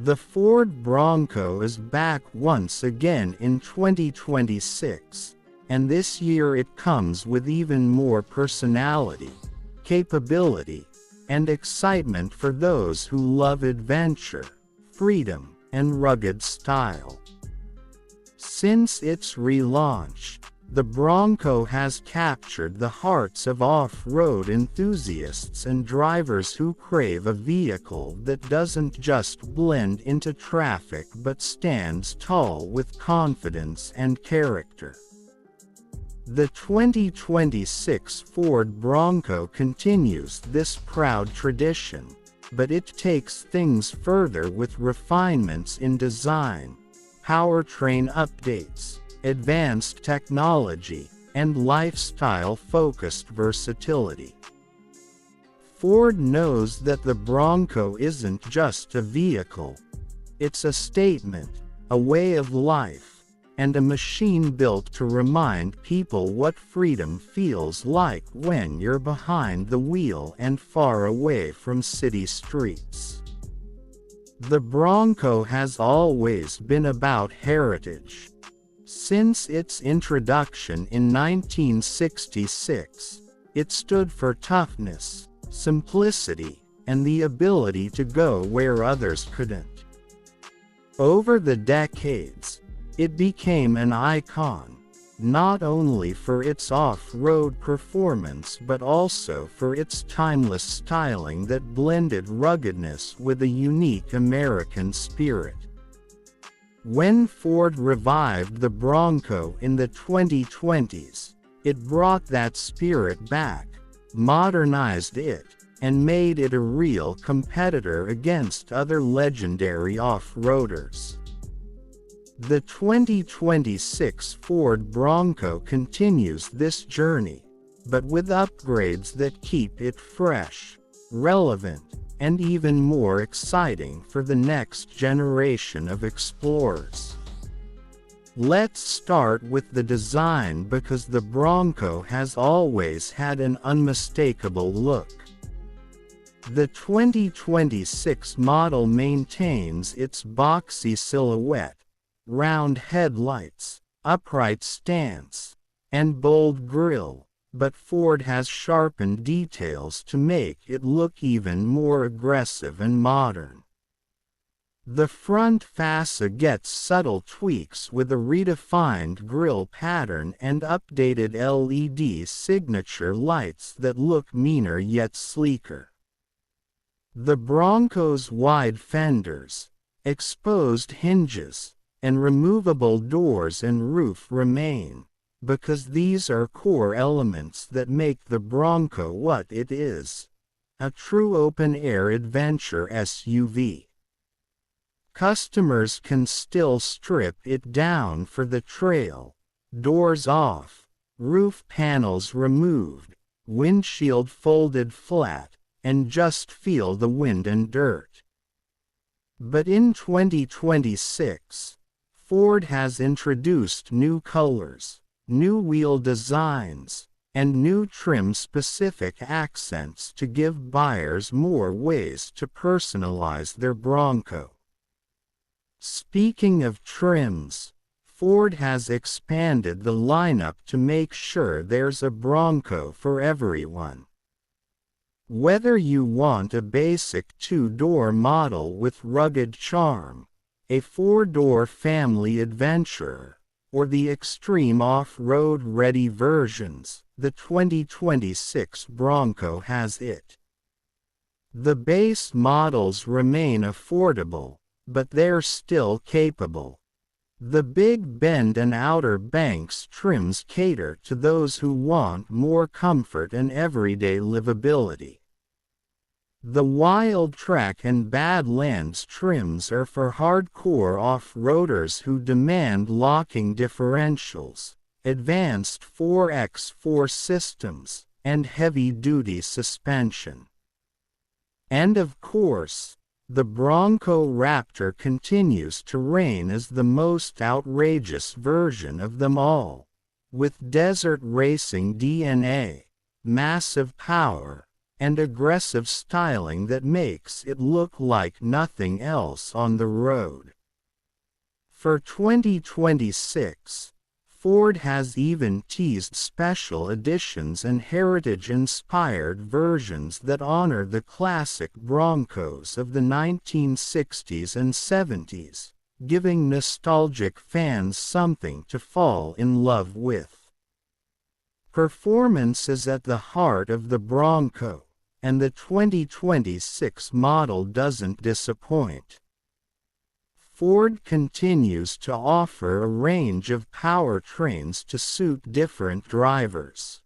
The Ford Bronco is back once again in 2026, and this year it comes with even more personality, capability, and excitement for those who love adventure, freedom, and rugged style. Since its relaunch, the Bronco has captured the hearts of off-road enthusiasts and drivers who crave a vehicle that doesn't just blend into traffic but stands tall with confidence and character. The 2026 Ford Bronco continues this proud tradition, but it takes things further with refinements in design, powertrain updates, advanced technology, and lifestyle-focused versatility. Ford knows that the Bronco isn't just a vehicle. It's a statement, a way of life, and a machine built to remind people what freedom feels like when you're behind the wheel and far away from city streets. The Bronco has always been about heritage. Since its introduction in 1966, it stood for toughness, simplicity, and the ability to go where others couldn't. Over the decades, it became an icon, not only for its off-road performance but also for its timeless styling that blended ruggedness with a unique American spirit. When Ford revived the Bronco in the 2020s, it brought that spirit back, modernized it, and made it a real competitor against other legendary off-roaders. The 2026 Ford Bronco continues this journey, but with upgrades that keep it fresh, relevant, and even more exciting for the next generation of explorers. Let's start with the design because the Bronco has always had an unmistakable look. The 2026 model maintains its boxy silhouette, round headlights, upright stance, and bold grille, but Ford has sharpened details to make it look even more aggressive and modern. The front fascia gets subtle tweaks with a redefined grille pattern and updated LED signature lights that look meaner yet sleeker. The Bronco's wide fenders, exposed hinges, and removable doors and roof remain, because these are core elements that make the Bronco what it is, a true open-air adventure SUV. Customers can still strip it down for the trail, doors off, roof panels removed, windshield folded flat, and just feel the wind and dirt. But in 2026, Ford has introduced new colors, new wheel designs, and new trim-specific accents to give buyers more ways to personalize their Bronco. Speaking of trims, Ford has expanded the lineup to make sure there's a Bronco for everyone. Whether you want a basic two-door model with rugged charm, a four-door family adventurer, or the extreme off-road ready versions, the 2026 Bronco has it. The base models remain affordable, but they're still capable. The Big Bend and Outer Banks trims cater to those who want more comfort and everyday livability. The Wild Track and Badlands trims are for hardcore off-roaders who demand locking differentials, advanced 4x4 systems, and heavy-duty suspension. And of course, the Bronco Raptor continues to reign as the most outrageous version of them all, with desert racing DNA, massive power, and aggressive styling that makes it look like nothing else on the road. For 2026, Ford has even teased special editions and heritage-inspired versions that honor the classic Broncos of the 1960s and 70s, giving nostalgic fans something to fall in love with. Performance is at the heart of the Bronco, and the 2026 model doesn't disappoint. Ford continues to offer a range of powertrains to suit different drivers.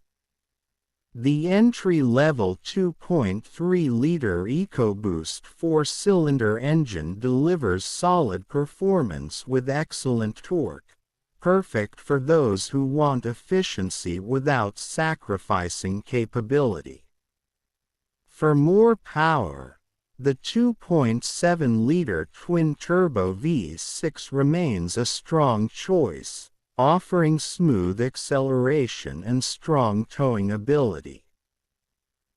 The entry-level 2.3-liter EcoBoost four-cylinder engine delivers solid performance with excellent torque, perfect for those who want efficiency without sacrificing capability. For more power, the 2.7-liter twin-turbo V6 remains a strong choice, offering smooth acceleration and strong towing ability.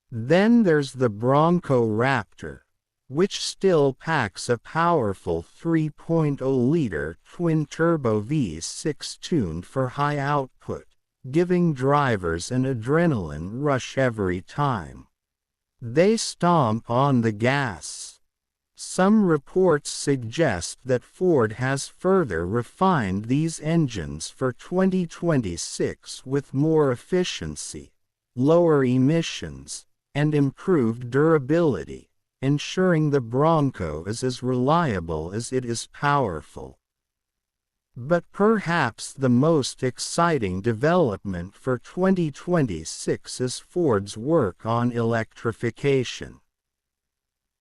Then there's the Bronco Raptor, which still packs a powerful 3.0-liter twin-turbo V6 tuned for high output, giving drivers an adrenaline rush every time they stomp on the gas. Some reports suggest that Ford has further refined these engines for 2026 with more efficiency, lower emissions, and improved durability, ensuring the Bronco is as reliable as it is powerful. But perhaps the most exciting development for 2026 is Ford's work on electrification.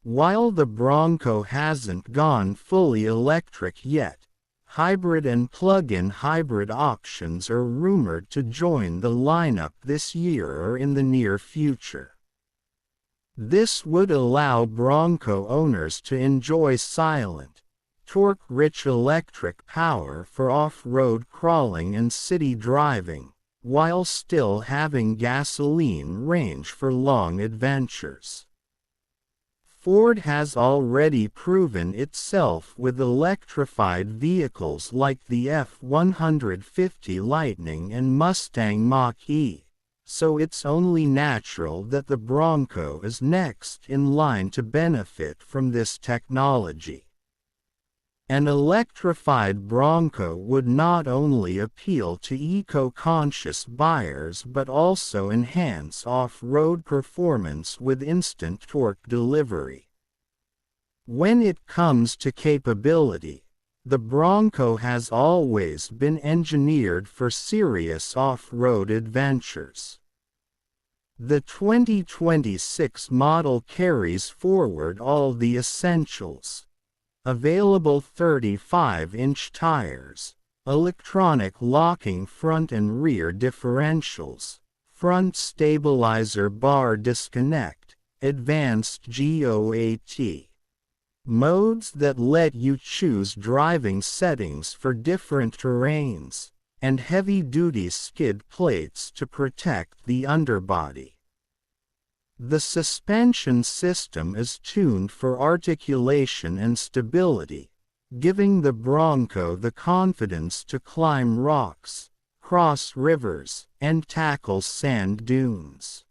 While the Bronco hasn't gone fully electric yet, hybrid and plug-in hybrid options are rumored to join the lineup this year or in the near future. This would allow Bronco owners to enjoy silent, torque-rich electric power for off-road crawling and city driving, while still having gasoline range for long adventures. Ford has already proven itself with electrified vehicles like the F-150 Lightning and Mustang Mach-E, so it's only natural that the Bronco is next in line to benefit from this technology. An electrified Bronco would not only appeal to eco-conscious buyers but also enhance off-road performance with instant torque delivery. When it comes to capability, the Bronco has always been engineered for serious off-road adventures. The 2026 model carries forward all the essentials. Available 35-inch tires, electronic locking front and rear differentials, front stabilizer bar disconnect, advanced GOAT modes that let you choose driving settings for different terrains, and heavy-duty skid plates to protect the underbody. The suspension system is tuned for articulation and stability, giving the Bronco the confidence to climb rocks, cross rivers, and tackle sand dunes.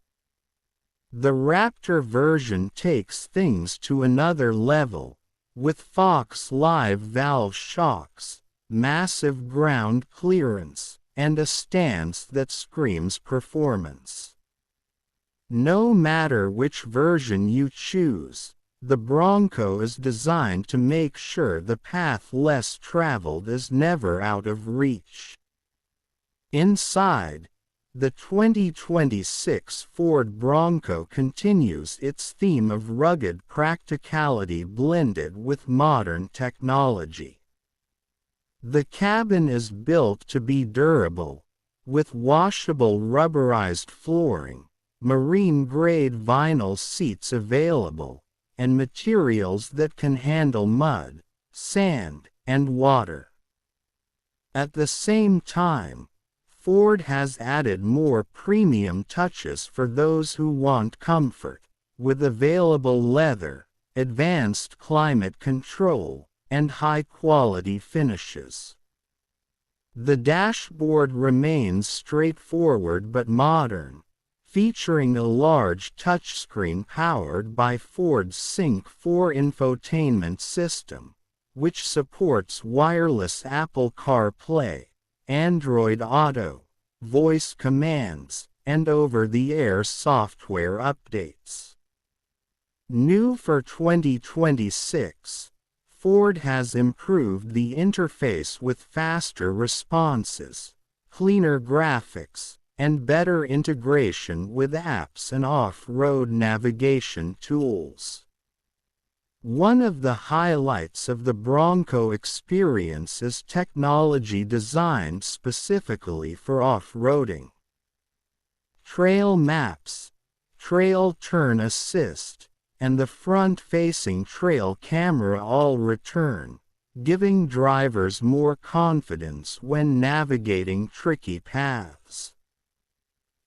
The Raptor version takes things to another level, with Fox Live valve shocks, massive ground clearance, and a stance that screams performance. No matter which version you choose, the Bronco is designed to make sure the path less traveled is never out of reach. Inside, the 2026 Ford Bronco continues its theme of rugged practicality blended with modern technology. The cabin is built to be durable, with washable rubberized flooring, marine-grade vinyl seats available, and materials that can handle mud, sand, and water. At the same time, Ford has added more premium touches for those who want comfort, with available leather, advanced climate control, and high-quality finishes. The dashboard remains straightforward but modern, featuring a large touchscreen powered by Ford's Sync 4 infotainment system, which supports wireless Apple CarPlay, Android Auto, voice commands, and over-the-air software updates. New for 2026, Ford has improved the interface with faster responses, cleaner graphics, and better integration with apps and off-road navigation tools. One of the highlights of the Bronco experience is technology designed specifically for off-roading. Trail maps, trail turn assist, and the front-facing trail camera all return, giving drivers more confidence when navigating tricky paths.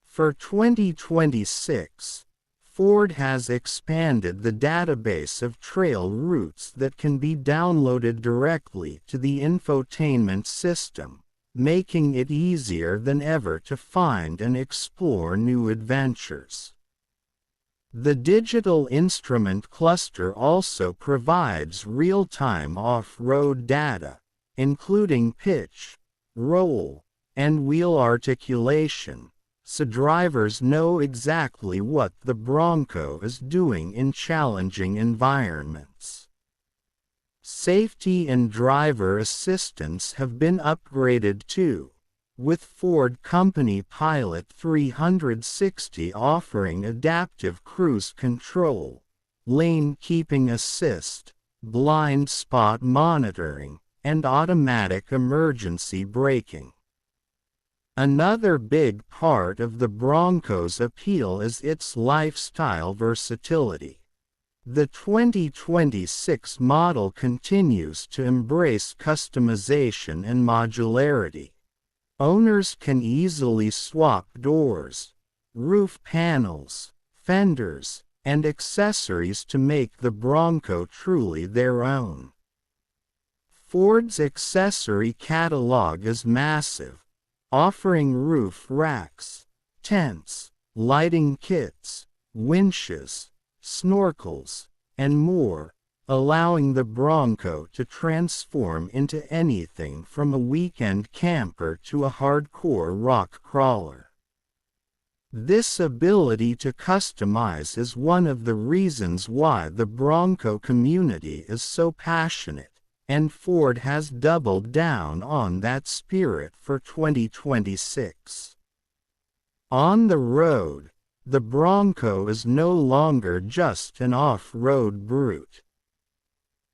For 2026, Ford has expanded the database of trail routes that can be downloaded directly to the infotainment system, making it easier than ever to find and explore new adventures. The digital instrument cluster also provides real-time off-road data, including pitch, roll, and wheel articulation, so drivers know exactly what the Bronco is doing in challenging environments. Safety and driver assistance have been upgraded too, with Ford Company Pilot 360 offering adaptive cruise control, lane keeping assist, blind spot monitoring, and automatic emergency braking. Another big part of the Bronco's appeal is its lifestyle versatility. The 2026 model continues to embrace customization and modularity. Owners can easily swap doors, roof panels, fenders, and accessories to make the Bronco truly their own. Ford's accessory catalog is massive, offering roof racks, tents, lighting kits, winches, snorkels, and more, allowing the Bronco to transform into anything from a weekend camper to a hardcore rock crawler. This ability to customize is one of the reasons why the Bronco community is so passionate, and Ford has doubled down on that spirit for 2026. On the road, the Bronco is no longer just an off-road brute.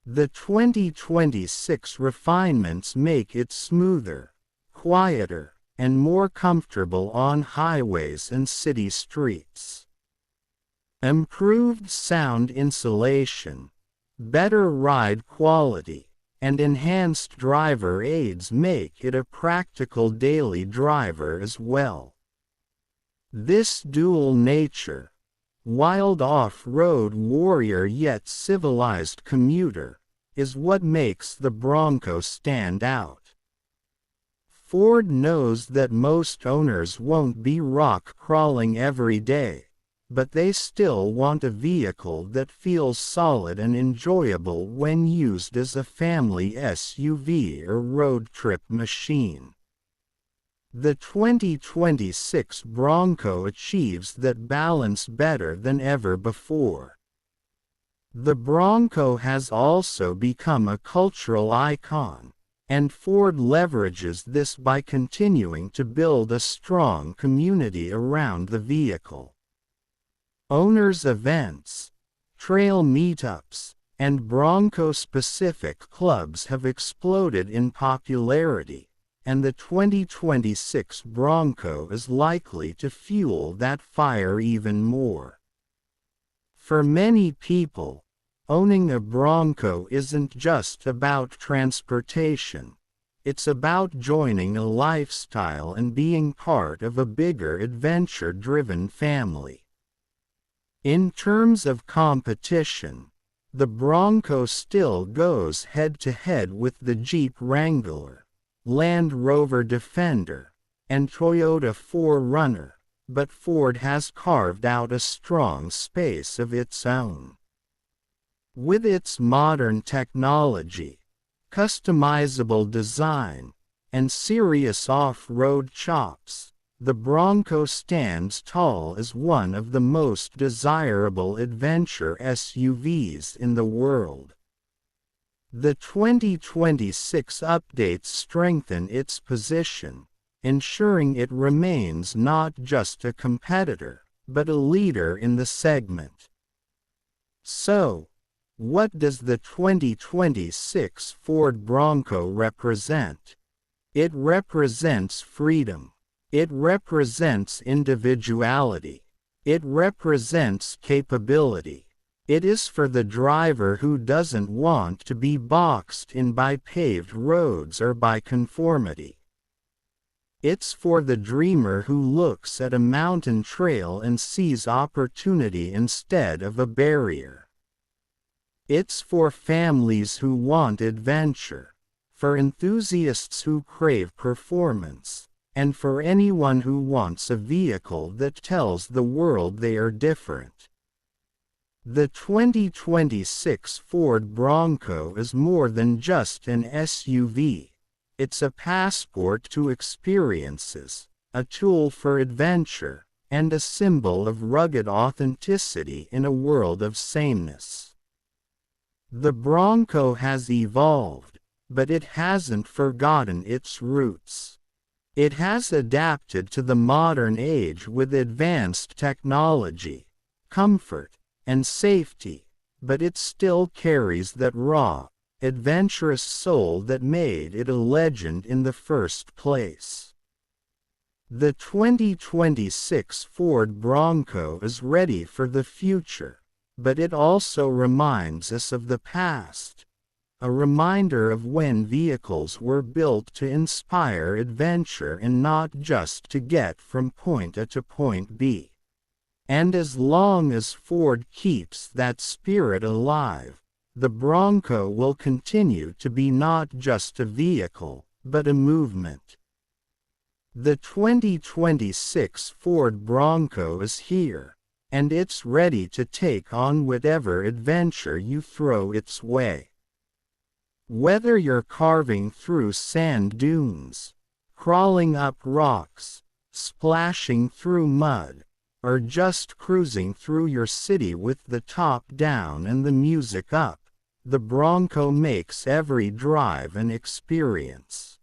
The 2026 refinements make it smoother, quieter, and more comfortable on highways and city streets. Improved sound insulation, better ride quality, and enhanced driver aids make it a practical daily driver as well. This dual nature, wild off-road warrior yet civilized commuter, is what makes the Bronco stand out. Ford knows that most owners won't be rock crawling every day, but they still want a vehicle that feels solid and enjoyable when used as a family SUV or road trip machine. The 2026 Bronco achieves that balance better than ever before. The Bronco has also become a cultural icon, and Ford leverages this by continuing to build a strong community around the vehicle. Owners' events, trail meetups, and Bronco-specific clubs have exploded in popularity, and the 2026 Bronco is likely to fuel that fire even more. For many people, owning a Bronco isn't just about transportation, it's about joining a lifestyle and being part of a bigger adventure-driven family. In terms of competition, the Bronco still goes head-to-head with the Jeep Wrangler, Land Rover Defender, and Toyota 4Runner, but Ford has carved out a strong space of its own. With its modern technology, customizable design, and serious off-road chops, the Bronco stands tall as one of the most desirable adventure SUVs in the world. The 2026 updates strengthen its position, ensuring it remains not just a competitor, but a leader in the segment. So, what does the 2026 Ford Bronco represent? It represents freedom. It represents individuality. It represents capability. It is for the driver who doesn't want to be boxed in by paved roads or by conformity. It's for the dreamer who looks at a mountain trail and sees opportunity instead of a barrier. It's for families who want adventure, for enthusiasts who crave performance, and for anyone who wants a vehicle that tells the world they are different. The 2026 Ford Bronco is more than just an SUV. It's a passport to experiences, a tool for adventure, and a symbol of rugged authenticity in a world of sameness. The Bronco has evolved, but it hasn't forgotten its roots. It has adapted to the modern age with advanced technology, comfort, and safety, but it still carries that raw, adventurous soul that made it a legend in the first place. The 2026 Ford Bronco is ready for the future, but it also reminds us of the past. A reminder of when vehicles were built to inspire adventure and not just to get from point A to point B. And as long as Ford keeps that spirit alive, the Bronco will continue to be not just a vehicle, but a movement. The 2026 Ford Bronco is here, and it's ready to take on whatever adventure you throw its way. Whether you're carving through sand dunes, crawling up rocks, splashing through mud, or just cruising through your city with the top down and the music up, the Bronco makes every drive an experience.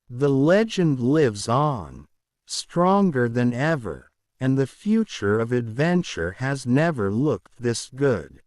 The legend lives on, stronger than ever, and the future of adventure has never looked this good.